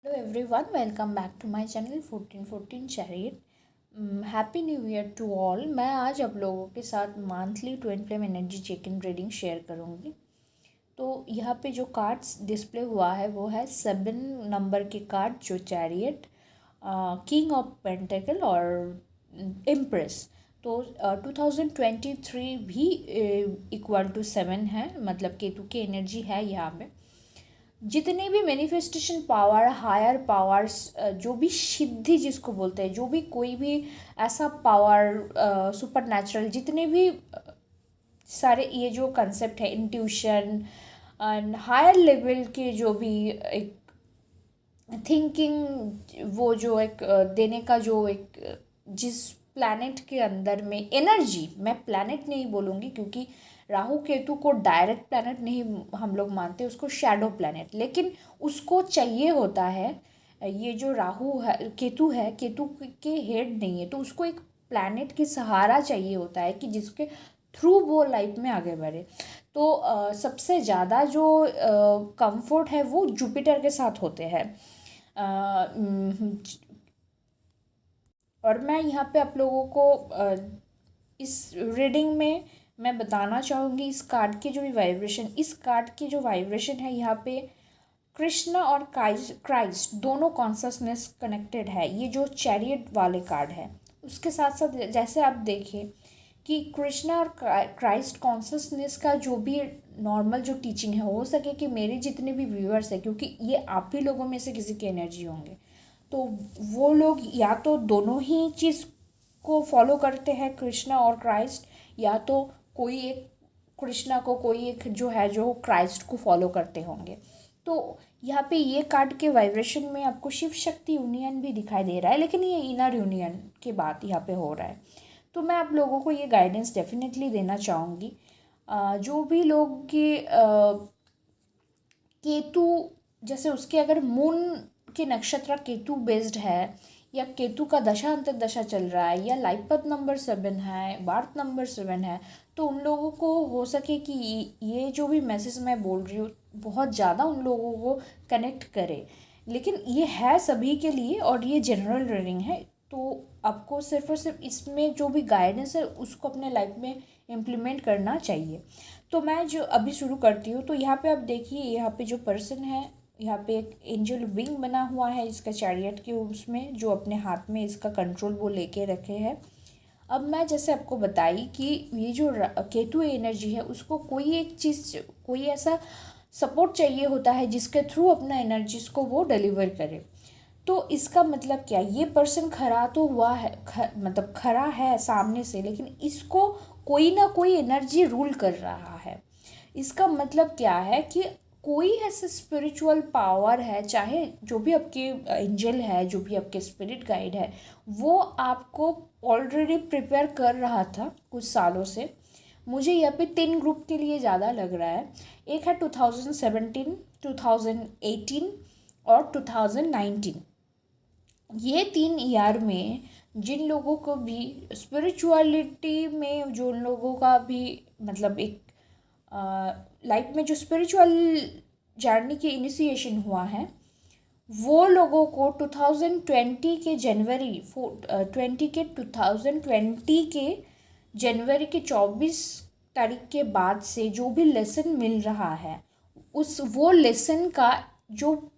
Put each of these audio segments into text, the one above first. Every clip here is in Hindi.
Hello everyone, welcome back to my channel 1414 Chariot. Happy new year to all. मैं आज आप लोगों के साथ monthly twin flame energy check in reading share करूँगी। तो यहाँ पे जो कार्ड्स डिस्प्ले हुआ है वो है 7 नंबर के कार्ड जो चैरियट, किंग ऑफ पेंटिकल और इम्प्रेस। तो 2023 भी इक्वल टू 7 है, मतलब केतु की एनर्जी है यहाँ पे। जितने भी मैनिफेस्टेशन पावर, हायर पावर्स, जो भी सिद्धि जिसको बोलते हैं, जो भी कोई भी ऐसा पावर, सुपर नेचुरल, जितने भी सारे ये जो कंसेप्ट है, इंट्यूशन एंड हायर लेवल के जो भी एक थिंकिंग, वो जो एक देने का जो एक जिस प्लैनेट के अंदर में एनर्जी, मैं प्लैनेट नहीं बोलूँगी क्योंकि राहु केतु को डायरेक्ट प्लैनेट नहीं हम लोग मानते, उसको शैडो प्लैनेट, लेकिन उसको चाहिए होता है। ये जो राहु है, केतु के हेड नहीं है, तो उसको एक प्लैनेट की सहारा चाहिए होता है कि जिसके थ्रू वो लाइफ में आगे बढ़े। तो सबसे ज़्यादा जो कंफर्ट है वो जुपिटर के साथ होते हैं। और मैं यहाँ पे आप लोगों को इस रीडिंग में मैं बताना चाहूँगी इस कार्ड की जो भी वाइब्रेशन, इस कार्ड की जो वाइब्रेशन है यहाँ पे कृष्ण और क्राइस्ट दोनों कॉन्शसनेस कनेक्टेड है। ये जो चैरियट वाले कार्ड है उसके साथ साथ जैसे आप देखें कि कृष्णा और क्राइस्ट कॉन्शसनेस का जो भी नॉर्मल जो टीचिंग है, हो सके कि मेरे जितने भी व्यूअर्स हैं, क्योंकि ये आप ही लोगों में से किसी की एनर्जी होंगे, तो वो लोग या तो दोनों ही चीज़ को फॉलो करते हैं, कृष्णा और क्राइस्ट, या तो कोई एक कृष्णा को, कोई एक जो है जो क्राइस्ट को फॉलो करते होंगे। तो यहाँ पे ये कार्ड के वाइब्रेशन में आपको शिव शक्ति यूनियन भी दिखाई दे रहा है, लेकिन ये इनर यूनियन की बात यहाँ पे हो रहा है। तो मैं आप लोगों को ये गाइडेंस डेफिनेटली देना चाहूँगी। जो भी लोग के केतु, जैसे उसके अगर मून के नक्षत्र केतु बेस्ड है, या केतु का दशा अंतर दशा चल रहा है, या लाइफ पथ नंबर 7 है, बार्थ नंबर 7 है, तो उन लोगों को हो सके कि ये जो भी मैसेज मैं बोल रही हूँ बहुत ज़्यादा उन लोगों को कनेक्ट करे। लेकिन ये है सभी के लिए और ये जनरल रीडिंग है, तो आपको सिर्फ और सिर्फ इसमें जो भी गाइडेंस है उसको अपने लाइफ में इम्प्लीमेंट करना चाहिए। तो मैं जो अभी शुरू करती हूँ, तो यहाँ पे आप देखिए, यहाँ पे जो पर्सन है, यहाँ पे एक एंजल विंग बना हुआ है इसका चैरियट के, उसमें जो अपने हाथ में इसका कंट्रोल वो लेके रखे हैं। अब मैं जैसे आपको बताई कि ये जो केतु एनर्जी है उसको कोई एक चीज़, कोई ऐसा सपोर्ट चाहिए होता है जिसके थ्रू अपना एनर्जीज को वो डिलीवर करे। तो इसका मतलब क्या, ये पर्सन खड़ा तो हुआ है, मतलब खड़ा है सामने से, लेकिन इसको कोई ना कोई एनर्जी रूल कर रहा है। इसका मतलब क्या है कि कोई ऐसे स्पिरिचुअल पावर है, चाहे जो भी आपके एंजल है, जो भी आपके स्पिरिट गाइड है, वो आपको ऑलरेडी प्रिपेयर कर रहा था कुछ सालों से। मुझे यहाँ पे 3 ग्रुप के लिए ज़्यादा लग रहा है। एक है 2017, 2018 और 2019। ये 3 ईयर में जिन लोगों को भी स्पिरिचुअलिटी में, जो लोगों का भी मतलब एक लाइफ में जो स्पिरिचुअल जर्नी की इनिशिएशन हुआ है, वो लोगों को 2020 के जनवरी 2020 के जनवरी के 24 तारीख के बाद से जो भी लेसन मिल रहा है, उस वो लेसन का जो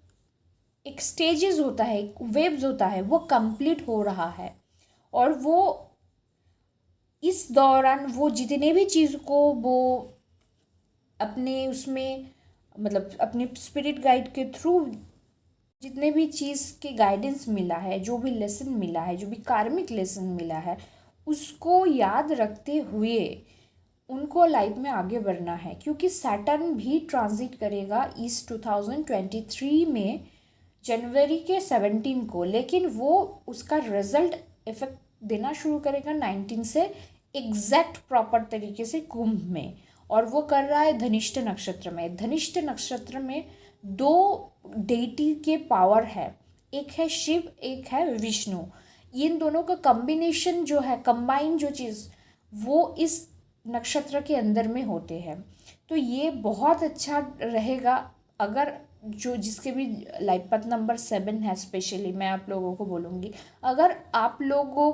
एक स्टेजेस होता है, एक वेव्स होता है, वो कंप्लीट हो रहा है। और वो इस दौरान वो जितने भी चीज़ को वो अपने उसमें, मतलब अपने स्पिरिट गाइड के थ्रू जितने भी चीज़ के गाइडेंस मिला है, जो भी लेसन मिला है, जो भी कार्मिक लेसन मिला है, उसको याद रखते हुए उनको लाइफ में आगे बढ़ना है। क्योंकि सैटर्न भी ट्रांजिट करेगा इस 2023 में जनवरी के 17 को, लेकिन वो उसका रिजल्ट इफेक्ट देना शुरू करेगा 19 से, एग्जैक्ट प्रॉपर तरीके से कुंभ में। और वो कर रहा है धनिष्ठ नक्षत्र में। धनिष्ठ नक्षत्र में 2 डेटी के पावर है, एक है शिव, एक है विष्णु। इन दोनों का कॉम्बिनेशन जो है, कंबाइन जो चीज़, वो इस नक्षत्र के अंदर में होते हैं। तो ये बहुत अच्छा रहेगा अगर जो जिसके भी लाइफ पाथ नंबर 7 है, स्पेशली मैं आप लोगों को बोलूँगी, अगर आप लोगों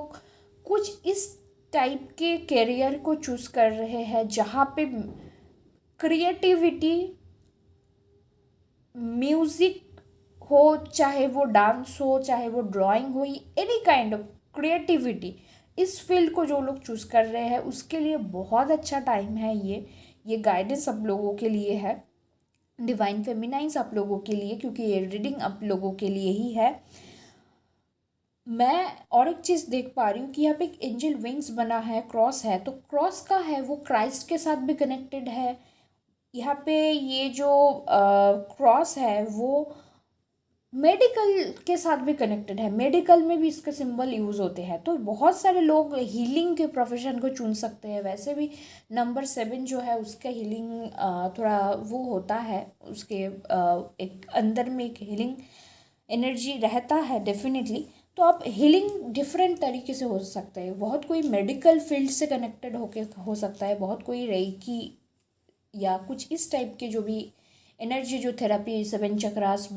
कुछ इस टाइप के करियर को चूज़ कर रहे हैं जहाँ पे क्रिएटिविटी, म्यूज़िक हो, चाहे वो डांस हो, चाहे वो ड्राइंग हो, एनी काइंड ऑफ क्रिएटिविटी, इस फील्ड को जो लोग चूज़ कर रहे हैं उसके लिए बहुत अच्छा टाइम है ये गाइडेंस आप लोगों के लिए है, डिवाइन फेमिनाइंस आप लोगों के लिए, क्योंकि ये रीडिंग आप लोगों के लिए ही है। मैं और एक चीज़ देख पा रही हूँ कि यहाँ पे एक एंजल विंग्स बना है, क्रॉस है, तो क्रॉस का है वो क्राइस्ट के साथ भी कनेक्टेड है। यहाँ पे ये जो क्रॉस है वो मेडिकल के साथ भी कनेक्टेड है, मेडिकल में भी इसके सिंबल यूज़ होते हैं, तो बहुत सारे लोग हीलिंग के प्रोफेशन को चुन सकते हैं। वैसे भी नंबर 7 जो है उसका हीलिंग थोड़ा वो होता है, उसके एक अंदर में एक हीलिंग एनर्जी रहता है डेफिनेटली। तो आप हीलिंग डिफरेंट तरीके से हो सकता है, बहुत कोई मेडिकल फील्ड से कनेक्टेड होके हो सकता है, बहुत कोई रेकी या कुछ इस टाइप के जो भी एनर्जी जो थेरेपी 7 चक्रास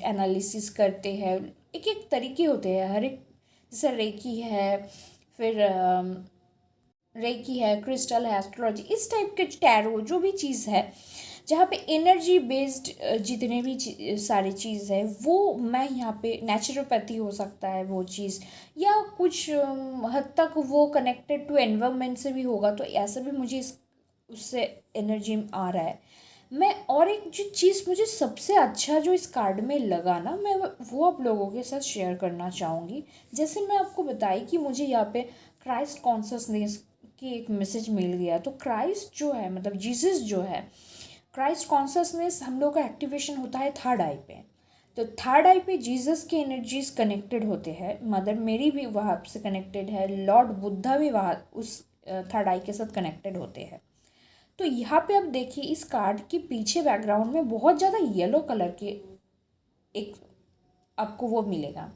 एनालिसिस करते हैं, एक एक तरीके होते हैं हर एक, जैसे रेकी है, क्रिस्टल है, एस्ट्रोलॉजी, इस टाइप के टैरो जो भी चीज़ है जहाँ पे एनर्जी बेस्ड जितने भी सारी चीज़ है वो मैं यहाँ पे नेचुरोपैथी हो सकता है वो चीज़, या कुछ हद तक वो कनेक्टेड टू एनवायरनमेंट से भी होगा, तो ऐसा भी मुझे उससे एनर्जी आ रहा है। मैं और एक जो चीज़ मुझे सबसे अच्छा जो इस कार्ड में लगा ना, मैं वो आप लोगों के साथ शेयर करना चाहूँगी। जैसे मैं आपको बताई कि मुझे यहाँ पे क्राइस्ट कॉन्शसनेस की एक मैसेज मिल गया, तो क्राइस्ट जो है मतलब जीसस जो है, क्राइस्ट कॉन्शसनेस हम लोग का एक्टिवेशन होता है थर्ड आई पे, तो थर्ड आई पे जीसस की एनर्जीज कनेक्टेड होते हैं, मदर मेरी भी वहाँ से कनेक्टेड है, लॉर्ड बुद्धा भी वहाँ उस थर्ड आई के साथ कनेक्टेड होते हैं। तो यहाँ पे आप देखिए इस कार्ड के पीछे बैकग्राउंड में बहुत ज़्यादा येलो कलर के एक आपको वो मिलेगा।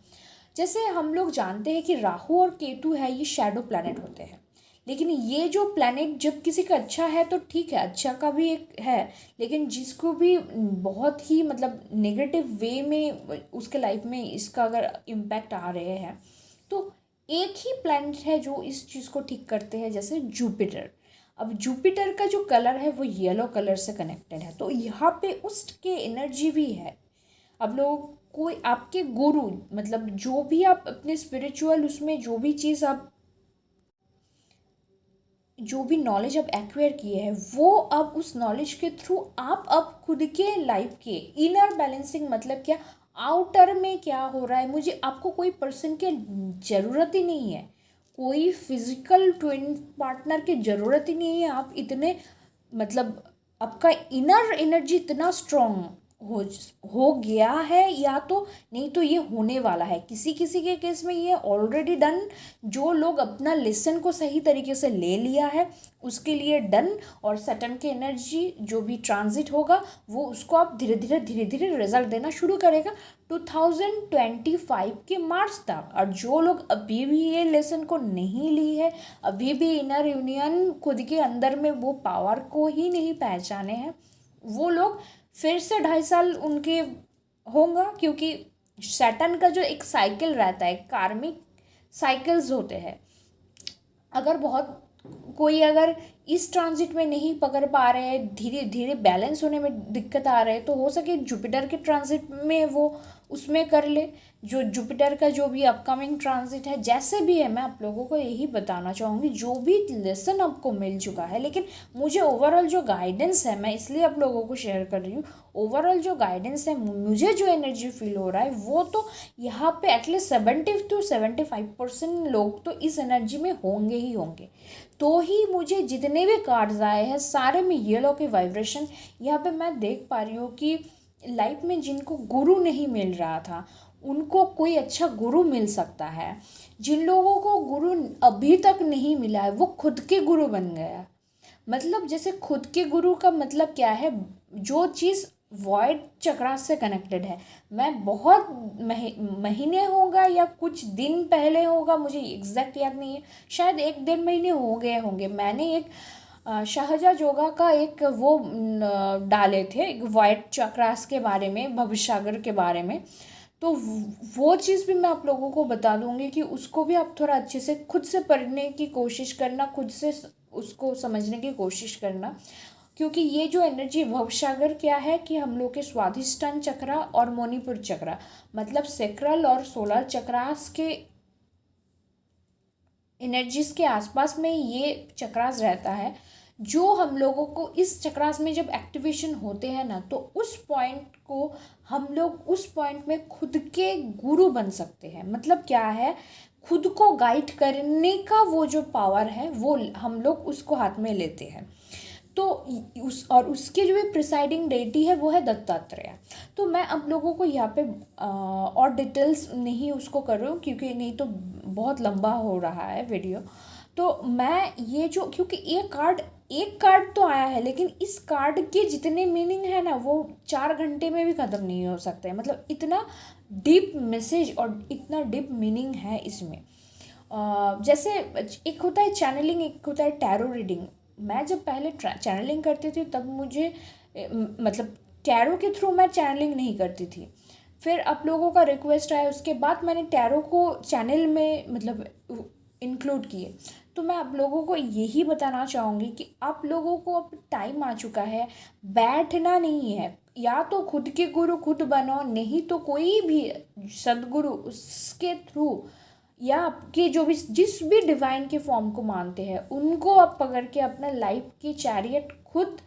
जैसे हम लोग जानते हैं कि राहु और केतु है, ये शैडो प्लैनेट होते हैं, लेकिन ये जो प्लैनेट जब किसी का अच्छा है तो ठीक है, अच्छा का भी एक है, लेकिन जिसको भी बहुत ही मतलब नेगेटिव वे में उसके लाइफ में इसका अगर इम्पैक्ट आ रहे हैं, तो एक ही प्लैनेट है जो इस चीज़ को ठीक करते हैं, जैसे जुपिटर। अब जुपिटर का जो कलर है वो येलो कलर से कनेक्टेड है, तो यहाँ पे उसके एनर्जी भी है। अब लोग कोई आपके गुरु मतलब जो भी आप अपने स्पिरिचुअल उसमें जो भी चीज़ आप जो भी नॉलेज आप एक्वायर किए हैं वो अब उस नॉलेज के थ्रू आप अब खुद के लाइफ के इनर बैलेंसिंग, मतलब क्या आउटर में क्या हो रहा है, मुझे आपको कोई पर्सन की ज़रूरत ही नहीं है, कोई फिजिकल ट्विन पार्टनर की ज़रूरत ही नहीं है। आप इतने मतलब आपका इनर एनर्जी इतना स्ट्रॉन्ग हो हो गया है, या तो नहीं तो ये होने वाला है। किसी किसी के केस में ये ऑलरेडी डन, जो लोग अपना लेसन को सही तरीके से ले लिया है उसके लिए डन, और सैटर्न की एनर्जी जो भी ट्रांजिट होगा वो उसको आप धीरे धीरे रिजल्ट देना शुरू करेगा 2025 के मार्च तक। और जो लोग अभी भी ये लेसन को नहीं ली है, अभी भी इनर यूनियन खुद के अंदर में वो पावर को ही नहीं पहचाने हैं, वो लोग फिर से 2.5 साल उनके होगा, क्योंकि सैटर्न का जो एक साइकिल रहता है, कार्मिक साइकिल्स होते हैं, अगर बहुत कोई अगर इस ट्रांजिट में नहीं पकड़ पा रहे हैं, धीरे धीरे बैलेंस होने में दिक्कत आ रहे हैं, तो हो सके जुपिटर के ट्रांजिट में वो उसमें कर ले, जो जुपिटर का जो भी अपकमिंग ट्रांजिट है जैसे भी है। मैं आप लोगों को यही बताना चाहूँगी, जो भी लेसन आपको मिल चुका है, लेकिन मुझे ओवरऑल जो गाइडेंस है मैं इसलिए आप लोगों को शेयर कर रही हूँ, ओवरऑल जो गाइडेंस है मुझे जो एनर्जी फील हो रहा है वो तो यहाँ पे एटलीस्ट 70 to 75% लोग तो इस एनर्जी में होंगे ही होंगे। तो ही मुझे जितने भी कार्ड्स आए हैं सारे में येलो के वाइब्रेशन यहाँ पे मैं देख पा रही हूँ कि लाइफ में जिनको गुरु नहीं मिल रहा था उनको कोई अच्छा गुरु मिल सकता है, जिन लोगों को गुरु अभी तक नहीं मिला है वो खुद के गुरु बन गया। मतलब जैसे खुद के गुरु का मतलब क्या है, जो चीज़ वॉइड चक्रा से कनेक्टेड है। मैं बहुत महीने होगा या कुछ दिन पहले होगा, मुझे एग्जैक्ट याद नहीं है, शायद 1-1.5 महीने हो गए होंगे, मैंने एक शाहजहाँ जोगा का एक वो डाले थे, एक वाइट चक्रास के बारे में, भवसागर के बारे में। तो वो चीज़ भी मैं आप लोगों को बता दूंगी कि उसको भी आप थोड़ा अच्छे से खुद से पढ़ने की कोशिश करना, खुद से उसको समझने की कोशिश करना। क्योंकि ये जो एनर्जी भवसागर क्या है कि हम लोग के स्वाधिष्ठान चक्रा और मणिपुर चक्रा, मतलब सेक्रल और सोलर चक्रास के एनर्जीज के आसपास में ये चक्रास रहता है, जो हम लोगों को इस चक्रास में जब एक्टिवेशन होते हैं ना, तो उस पॉइंट को हम लोग उस पॉइंट में खुद के गुरु बन सकते हैं। मतलब क्या है, खुद को गाइड करने का वो जो पावर है वो हम लोग उसको हाथ में लेते हैं। तो उसके जो प्रिसाइडिंग डेटी है वो है दत्तात्रेय। तो मैं आप लोगों को यहाँ पे और डिटेल्स नहीं उसको कर रही हूँ, क्योंकि नहीं तो बहुत लंबा हो रहा है वीडियो। तो मैं ये जो, क्योंकि एक कार्ड तो आया है, लेकिन इस कार्ड के जितने मीनिंग है ना, वो 4 घंटे में भी ख़त्म नहीं हो सकते। मतलब इतना डीप मैसेज और इतना डीप मीनिंग है इसमें। जैसे एक होता है चैनलिंग, एक होता है टैरो रीडिंग। मैं जब पहले चैनलिंग करती थी तब मुझे मतलब टैरो के थ्रू मैं चैनलिंग नहीं करती थी। फिर आप लोगों का रिक्वेस्ट आया, उसके बाद मैंने टैरो को चैनल में मतलब इंक्लूड किए। तो मैं आप लोगों को यही बताना चाहूँगी कि आप लोगों को अब टाइम आ चुका है, बैठना नहीं है। या तो खुद के गुरु खुद बनो, नहीं तो कोई भी सदगुरु उसके थ्रू, या आपके जो भी जिस भी डिवाइन के फॉर्म को मानते हैं उनको आप पकड़ के अपना लाइफ की चैरियट खुद,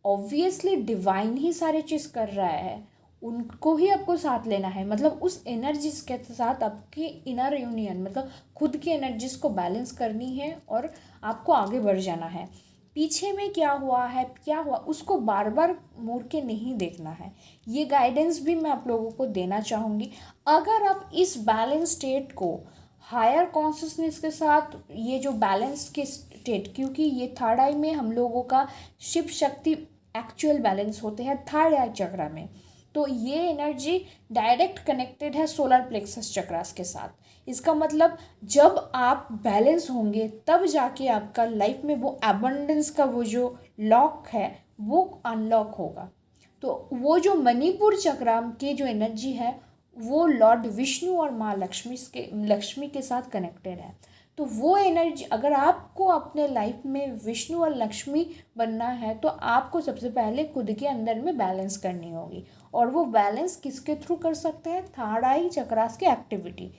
ऑब्वियसली डिवाइन ही सारी चीज़ कर रहा है, उनको ही आपको साथ लेना है। मतलब उस एनर्जीज के साथ आपकी इनर यूनियन, मतलब खुद की एनर्जीज को बैलेंस करनी है और आपको आगे बढ़ जाना है। पीछे में क्या हुआ है, क्या हुआ, उसको बार बार मुड़ के नहीं देखना है। ये गाइडेंस भी मैं आप लोगों को देना चाहूँगी। अगर आप इस बैलेंस स्टेट को हायर कॉन्शियसनेस के साथ, ये जो बैलेंस के स्टेट, क्योंकि ये थर्ड आई में हम लोगों का शिव शक्ति एक्चुअल बैलेंस होते हैं थर्ड आई चक्रा में। तो ये एनर्जी डायरेक्ट कनेक्टेड है सोलर प्लेक्सस चक्रास के साथ। इसका मतलब जब आप बैलेंस होंगे तब जाके आपका लाइफ में वो एबंडेंस का वो जो लॉक है वो अनलॉक होगा। तो वो जो मणिपुर चक्रा की जो एनर्जी है वो लॉर्ड विष्णु और माँ लक्ष्मी के साथ कनेक्टेड है। तो वो एनर्जी, अगर आपको अपने लाइफ में विष्णु और लक्ष्मी बनना है तो आपको सबसे पहले खुद के अंदर में बैलेंस करनी होगी। और वो बैलेंस किसके थ्रू कर सकते हैं, थर्ड आई चक्रास के एक्टिविटी।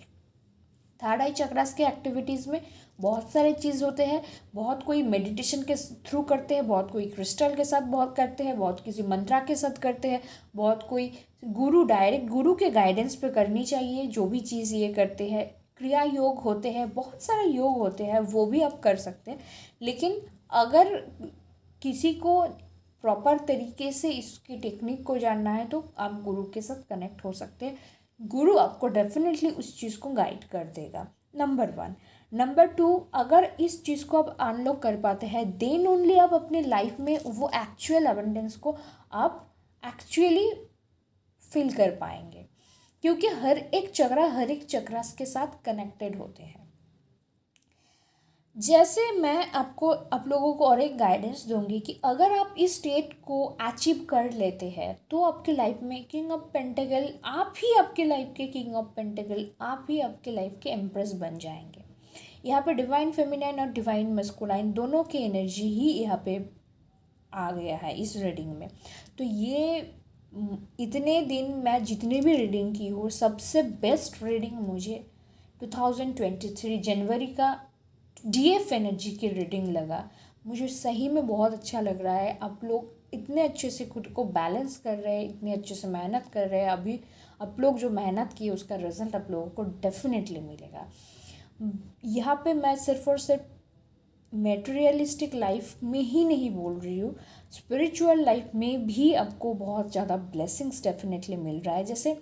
थर्ड आई चक्रास के एक्टिविटीज़ में बहुत सारे चीज़ होते हैं। बहुत कोई मेडिटेशन के थ्रू करते हैं, बहुत कोई क्रिस्टल के साथ बहुत करते हैं, बहुत किसी मंत्रा के साथ करते हैं, बहुत कोई डायरेक्ट गुरु के गाइडेंस पे करनी चाहिए जो भी चीज़ ये करते हैं। क्रिया योग होते हैं, बहुत सारे योग होते हैं, वो भी आप कर सकते हैं। लेकिन अगर किसी को प्रॉपर तरीके से इसकी टेक्निक को जानना है तो आप गुरु के साथ कनेक्ट हो सकते हैं। गुरु आपको डेफिनेटली उस चीज़ को गाइड कर देगा, नंबर 1। नंबर 2, अगर इस चीज़ को आप अनलॉक कर पाते हैं देन ओनली आप अपने लाइफ में वो एक्चुअल अबंडेंस को आप एक्चुअली फील कर पाएंगे। क्योंकि हर एक चक्रास के साथ कनेक्टेड होते हैं। जैसे मैं आप लोगों को और एक गाइडेंस दूंगी कि अगर आप इस स्टेट को अचीव कर लेते हैं तो आपके लाइफ में किंग ऑफ पेंटेकल, आप ही आपके लाइफ के किंग ऑफ पेंटेकल, आप ही आपके लाइफ के एम्प्रेस बन जाएंगे। यहाँ पे डिवाइन फेमिनाइन और डिवाइन मस्कुलाइन दोनों की एनर्जी ही यहाँ पे आ गया है इस रीडिंग में। तो ये इतने दिन मैं जितनी भी रीडिंग की हूँ, सबसे बेस्ट रीडिंग मुझे 2023 जनवरी का डीएफ एनर्जी की रीडिंग लगा। मुझे सही में बहुत अच्छा लग रहा है। आप लोग इतने अच्छे से खुद को बैलेंस कर रहे हैं, इतने अच्छे से मेहनत कर रहे हैं। अभी आप लोग जो मेहनत की उसका रिजल्ट आप लोगों को डेफिनेटली मिलेगा। यहाँ पे मैं सिर्फ और सिर्फ मेटेरियलिस्टिक लाइफ में ही नहीं बोल रही हूँ, स्पिरिचुअल लाइफ में भी आपको बहुत ज़्यादा ब्लेसिंग्स डेफिनेटली मिल रहा है। जैसे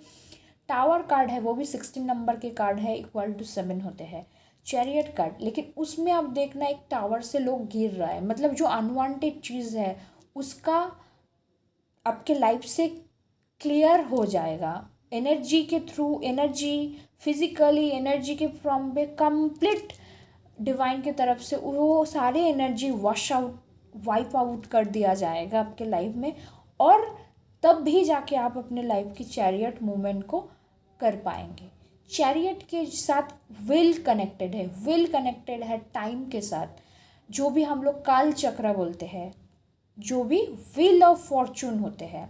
टावर कार्ड है, वो भी 16 नंबर के कार्ड है, =7 होते हैं। चैरियट कार्ड, लेकिन उसमें आप देखना एक टावर से लोग गिर रहा है, मतलब जो अनवांटेड चीज़ है उसका आपके लाइफ से क्लियर हो जाएगा। एनर्जी के थ्रू, एनर्जी फिजिकली एनर्जी के फ्रॉम पे कंप्लीट डिवाइन की तरफ से वो सारी एनर्जी वाइप आउट कर दिया जाएगा आपके लाइफ में, और तब भी जाके आप अपने लाइफ की चैरियट मूवमेंट को कर पाएंगे। चैरियट के साथ विल कनेक्टेड है टाइम के साथ, जो भी हम लोग काल चक्र बोलते हैं, जो भी व्हील ऑफ फॉर्चून होते हैं।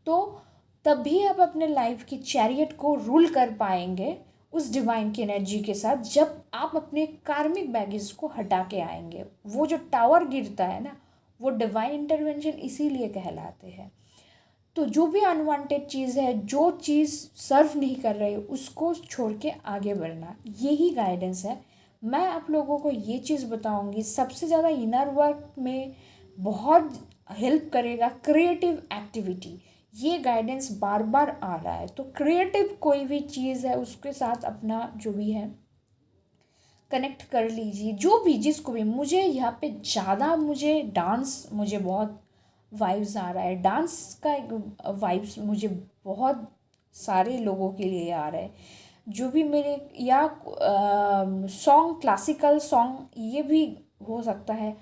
तो तभी आप अपने लाइफ की चैरियट को रूल कर पाएंगे उस डिवाइन की एनर्जी के साथ, जब आप अपने कार्मिक बैगेज को हटा के आएंगे। वो जो टावर गिरता है ना, वो डिवाइन इंटरवेंशन इसीलिए कहलाते हैं। तो जो भी अनवांटेड चीज़ है, जो चीज़ सर्व नहीं कर रही, उसको छोड़ के आगे बढ़ना, यही गाइडेंस है। मैं आप लोगों को ये चीज़ बताऊंगी, सबसे ज़्यादा इनर वर्क में बहुत हेल्प करेगा क्रिएटिव एक्टिविटी। ये गाइडेंस बार बार आ रहा है, तो क्रिएटिव कोई भी चीज़ है उसके साथ अपना जो भी है कनेक्ट कर लीजिए। जो भी जिसको भी, मुझे यहाँ पे ज़्यादा मुझे डांस, मुझे बहुत वाइब्स आ रहा है, डांस का एक वाइब्स मुझे बहुत सारे लोगों के लिए आ रहा है। जो भी मेरे, या सॉन्ग, क्लासिकल सॉन्ग, ये भी हो सकता है,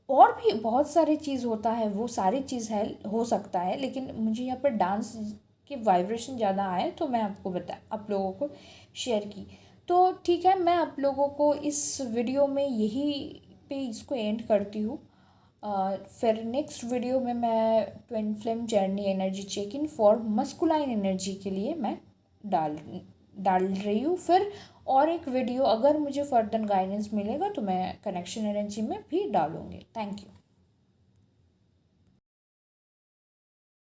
और भी बहुत सारी चीज़ होता है, वो सारी चीज़ है, हो सकता है, लेकिन मुझे यहाँ पर डांस के वाइब्रेशन ज़्यादा आए तो मैं आपको आप लोगों को शेयर की। तो ठीक है, मैं आप लोगों को इस वीडियो में यही पे इसको एंड करती हूँ। फिर नेक्स्ट वीडियो में मैं twin flame journey energy check in for masculine energy के लिए मैं डाल रही हूँ। फिर और एक वीडियो अगर मुझे फर्दर गाइडेंस मिलेगा तो मैं कनेक्शन एनर्जी में भी डालूँगी। Thank you.